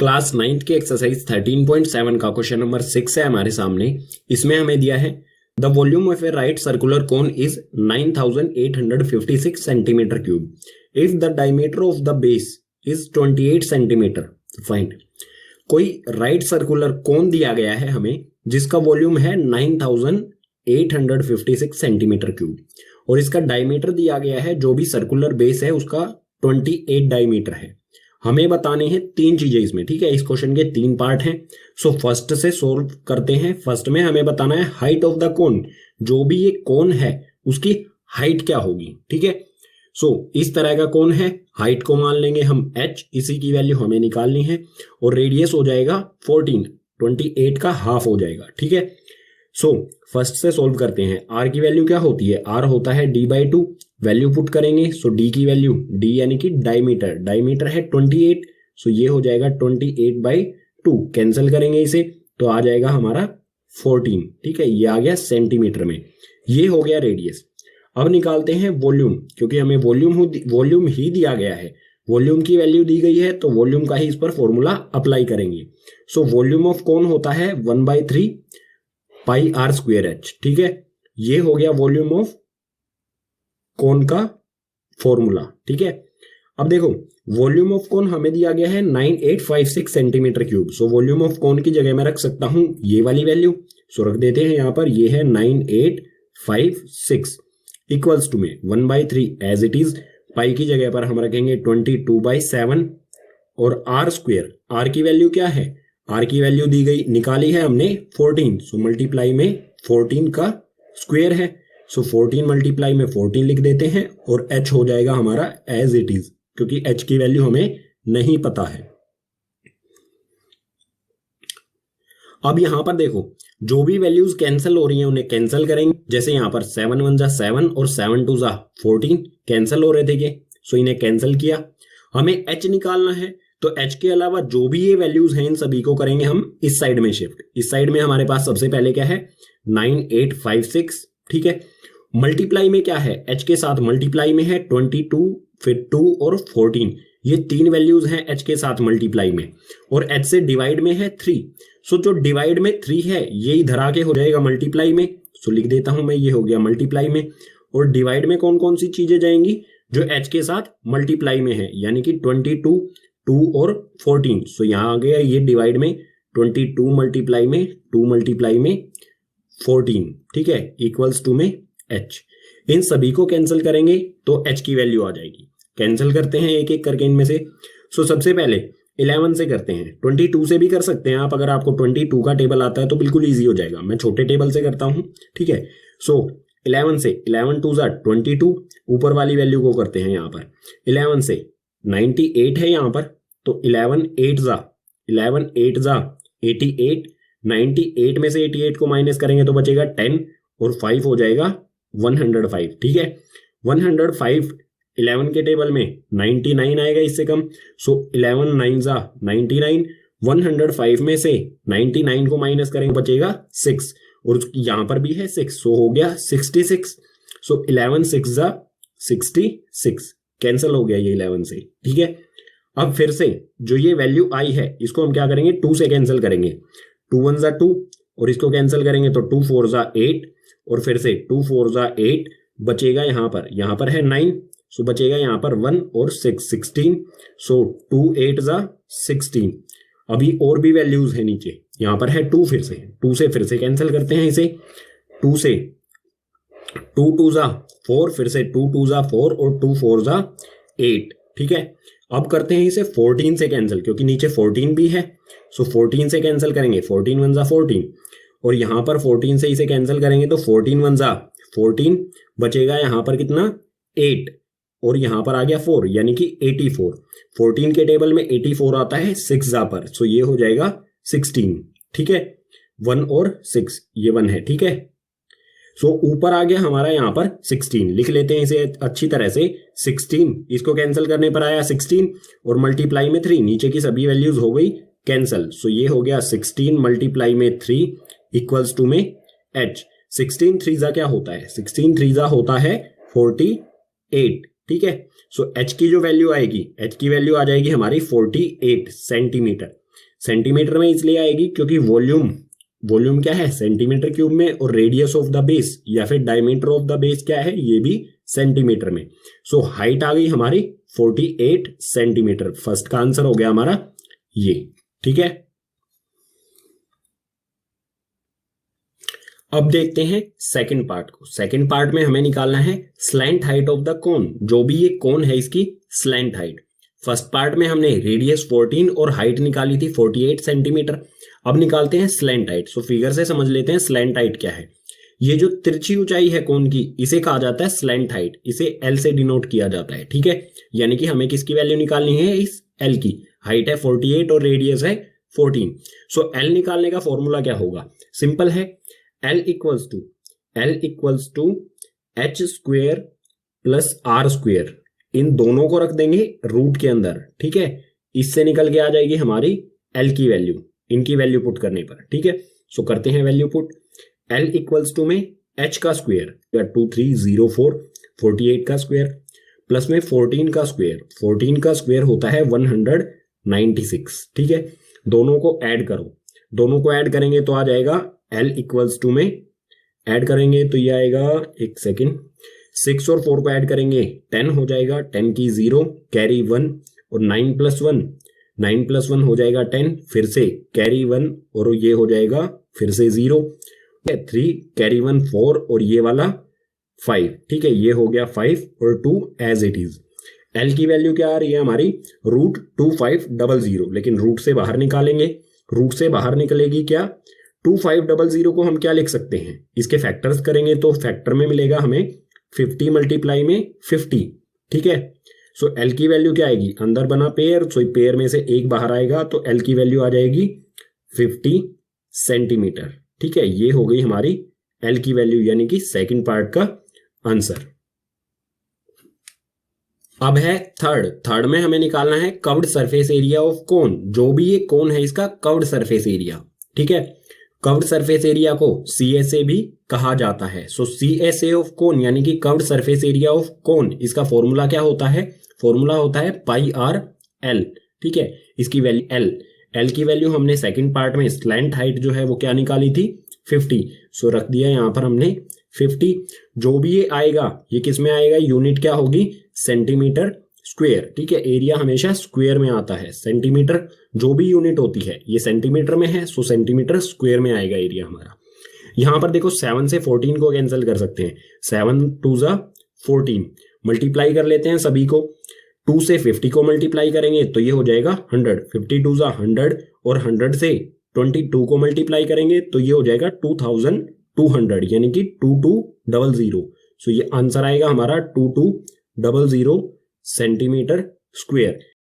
Class 9th के exercise 13.7 का question number 6 है हमारे सामने। इसमें हमें दिया है the volume of A right circular cone is 9856 centimetre cube if the diameter of the base is 28 centimetre find. कोई राइट सर्कुलर कोन दिया गया है हमें जिसका वॉल्यूम है 9856 सेंटीमीटर क्यूब और इसका डायमीटर दिया गया है, जो भी सर्कुलर बेस है उसका 28 डायमीटर है। हमें बताने हैं तीन चीजें इसमें, ठीक है। इस क्वेश्चन के तीन पार्ट हैं। सो फर्स्ट से सोल्व करते हैं। फर्स्ट में हमें बताना है हाइट ऑफ द कोन, जो भी ये कोन है उसकी हाइट क्या होगी, ठीक है। सो इस तरह का कोन है, हाइट को मान लेंगे हम h, इसी की वैल्यू हमें निकालनी है और रेडियस हो जाएगा 14, 28 का हाफ हो जाएगा, ठीक है। सो फर्स्ट से सोल्व करते हैं। r की वैल्यू क्या होती है, r होता है d/2, वैल्यू पुट करेंगे। सो d की वैल्यू, d यानी कि डायमीटर, डायमीटर है 28, सो ये हो जाएगा 28/2, कैंसिल करेंगे इसे तो आ जाएगा हमारा 14, ठीक है। ये आ गया सेंटीमीटर में, ये हो गया रेडियस। अब निकालते हैं वॉल्यूम, क्योंकि हमें वॉल्यूम ही दिया गया है, वॉल्यूम की वैल्यू दी गई है तो वॉल्यूम का ही इस पर फॉर्मूला अप्लाई करेंगे। सो वॉल्यूम ऑफ कोन होता है 1/3 पाई r स्क्वायर h, ठीक है। ये हो गया वॉल्यूम ऑफ कोन का फॉर्मूला, ठीक है। अब देखो वॉल्यूम ऑफ कोन हमें दिया गया है 9856 centimetre cube. So volume of cone की जगह मैं रख सकता हूं ये वाली वैल्यू, सो रख देते हैं यहां पर, ये है 9856 इक्वल्स टू में 1/3 एज इट इज, पाई की जगह पर हम रखेंगे 22/7 और r स्क्वायर, r की वैल्यू क्या है, r की वैल्यू दी गई, निकाली है हमने 14, सो मल्टीप्लाई में 14 का स्क्वायर है, सो 14 मल्टीप्लाई में 14 लिख देते हैं और h हो जाएगा हमारा एज इट इज, क्योंकि h की वैल्यू हमें नहीं पता है। अब यहां पर देखो जो भी वैल्यूज कैंसिल हो रही हैं उन्हें कैंसिल करेंगे। जैसे यहां पर 7 1 जा 7 और 7 2 जा 14 कैंसिल हो रहे थे ये, सो इन्हें कैंसिल किया। हमें h निकालना है तो h के अलावा जो भी ये वैल्यूज हैं इन सभी को करेंगे हम इस साइड में शिफ्ट। इस साइड में हमारे पास सबसे पहले क्या है 9856, ठीक है। मल्टीप्लाई में क्या है, h के साथ मल्टीप्लाई में है 22, फिर 2 और 14, ये तीन वैल्यूज हैं h के साथ मल्टीप्लाई में, और h से डिवाइड में है 3। सो जो डिवाइड में 3 है ये इधर आके हो जाएगा मल्टीप्लाई में, सो लिख देता हूं मैं, ये हो गया मल्टीप्लाई में। और डिवाइड में कौन कौन सी चीजें जाएंगी, जो h के साथ मल्टीप्लाई में है, यानी कि 22, 2 और 14। सो यहां आ गया ये डिवाइड में 22 मल्टीप्लाई में 2 मल्टीप्लाई में 14, ठीक है, इक्वल्स टू में h। इन सभी को कैंसिल करेंगे तो h की वैल्यू आ जाएगी। कैंसिल करते हैं एक एक करके इनमें से। सो सबसे पहले 11 से करते हैं, 22 से भी कर सकते हैं आप, अगर आपको 22 का टेबल आता है तो बिल्कुल इजी हो जाएगा। मैं छोटे टेबल से करता हूं, ठीक है। सो 11 से 11 2 जा 22, ऊपर वाली वैल्यू को करते हैं यहाँ पर। 11 से 98 है यहाँ पर, तो 11 8 जा 88, 98 में से 88 को माइनस करेंगे तो बचेगा 10 और 5 हो जाएगा 105, ठीक है। 105 11 के टेबल में 99 आएगा इससे कम, सो 11 9 जा 99, 105 में से 99 को माइनस करेंगे बचेगा 6 और यहां पर भी है 6, सो हो गया 66। सो 11 6 जा 66, कैंसिल हो गया ये 11 से, ठीक है। अब फिर से जो ये वैल्यू आई है इसको हम क्या करेंगे 2 से कैंसिल करेंगे, 2 1 जा 2 और इसको कैंसिल करेंगे तो 2 4 जा 8 और फिर से 2 4 जा 8, बचेगा यहाँ पर है 9, सो बचेगा यहाँ पर 1 और 6 16, सो 2 8 जा 16। अभी और भी वैल्यूज है नीचे, यहाँ पर है 2, फिर से फिर से कैंसिल करते हैं इसे, 2 से 2 2 जा 4, फिर से 2 2 जा 4 और 2 4 जा 8, ठीक है। अब करते हैं इसे 14 से कैंसिल, क्योंकि नीचे 14 भी है, सो 14 से कैंसिल करेंगे, 14 1 जा 14 और यहाँ पर 14 से इसे कैंसिल करेंगे तो 14 1 जा 14, बचेगा यहाँ पर कितना 8 और यहाँ पर आ गया 4, यानी कि 84। 14 के टेबल में 84 आता है 6 जा पर, सो ये हो जाएगा 16, ठीक है। 1 और 6, ये 1 है, ठीक है। सो ऊपर आ गया हमारा यहाँ पर 16, लिख लेते हैं इसे अच्छी तरह से। 16 इसको कैंसिल करने पर आया 16 और मल्टीप्लाई में 3, नीचे की सभी वैल्यूज हो गई कैंसिल, सो ये हो गया 16 मल्टीप्लाई में 3 इक्वल्स टू में h। 16 3 जा क्या होता है, 16 3 जा होता है 48, ठीक है। सो h की जो वैल्यू आएगी, h की वैल्यू आ जाएगी हमारी 48 सेंटीमीटर। सेंटीमीटर में इसलिए आएगी क्योंकि वॉल्यूम क्या है सेंटीमीटर क्यूब में, और रेडियस ऑफ द बेस या फिर डायमीटर ऑफ द बेस क्या है, ये भी सेंटीमीटर में। सो हाइट आ गई हमारी 48 सेंटीमीटर। फर्स्ट का आंसर हो गया हमारा ये। ठीक है, अब देखते हैं सेकंड पार्ट को। सेकंड पार्ट में हमें निकालना है slant height of the cone, जो भी ये कोन है इसकी स्लैंट हाइट। फर्स्ट पार्ट में हमने रेडियस 14 और हाइट निकाली थी 48 सेंटीमीटर। अब निकालते हैं स्लैंट हाइट। सो फिगर से समझ लेते हैं स्लैंट हाइट क्या है। ये जो तिरछी ऊंचाई है कोन की, इसे कहा जाता है स्लैंट हाइट, इसे एल से डिनोट किया जाता है। ठीक है, यानी कि हमें किसकी वैल्यू निकालनी है, इस एल की। हाइट है 48 और रेडियस है 14। सो एल निकालने का फॉर्मूला क्या होगा, सिंपल है, L equals to H square plus R square. इन दोनों को रख देंगे रूट के अंदर। ठीक है, इससे निकल के आ जाएगी हमारी एल की वैल्यू, इनकी वैल्यू पुट करने पर। ठीक है, सो करते हैं value put. L equals to में एच का स्क्वेयर 2304, 48 का स्क्वेयर प्लस में 14 का स्क्वेयर, 14 का स्क्वेयर होता है 196। ठीक है, दोनों को ऐड करो, दोनों को ऐड करेंगे तो आ जाएगा एल इक्वल्स टू में ऐड करेंगे तो ये आएगा, एक सेकेंड, 6 और 4 को ऐड करेंगे 10 हो जाएगा, 10 की 0 कैरी 1 और 9 प्लस 1 हो जाएगा 10, फिर से कैरी 1 और ये हो जाएगा फिर से 0, 3 कैरी 1 4 और ये वाला 5। ठीक है, ये हो गया 5 और 2 एज इट इज। एल की वैल्यू क्या आ रही है हमारी, √2500, लेकिन रूट से बाहर निकालेंगे, रूट से बाहर निकलेगी क्या, 2500 को हम क्या लिख सकते हैं, इसके फैक्टर्स करेंगे तो फैक्टर में मिलेगा हमें 50 मल्टीप्लाई में 50। ठीक है, सो एल की वैल्यू क्या आएगी, अंदर बना पेयर, सो पेयर में से एक बाहर आएगा तो एल की वैल्यू आ जाएगी 50 सेंटीमीटर। ठीक है, ये हो गई हमारी एल की वैल्यू, यानी कि सेकंड पार्ट का आंसर। अब है थर्ड में हमें निकालना है curved surface area of cone, जो भी ये कोन है इसका कर्व्ड सरफेस एरिया। ठीक है, कर्व्ड सरफेस एरिया को CSA भी कहा जाता है। सो CSA ऑफ कोन यानी कि curved surface area of cone, इसका फॉर्मूला क्या होता है, फॉर्मूला होता है πr/l। ठीक है, इसकी वैल्यू एल की वैल्यू हमने सेकंड पार्ट में स्लैंट हाइट जो है वो क्या निकाली थी 50। सो रख दिया यहां पर हमने 50। जो भी ये आएगा ये किस में आएगा, यूनिट क्या होगी, सेंटीमीटर स्क्वायर। ठीक है, एरिया हमेशा स्क्वायर में आता है, सेंटीमीटर जो भी यूनिट होती है ये सेंटीमीटर में है, सो सेंटीमीटर स्क्वायर में आएगा एरिया हमारा। यहां पर देखो 7 से 14 को कैंसिल कर सकते हैं, 7 2 ज़ा 14, मल्टीप्लाई कर लेते हैं सभी को, 2 से 50 को मल्टीप्लाई करेंगे तो ये हो जाएगा 100, 50 2 ज़ा 100 और 100 से 22 को मल्टीप्लाई करेंगे तो ये हो जाएगा 2200, यानी कि 2200। सो ये आंसर आएगा हमारा 2200 सेंटीमीटर स्क्वायर।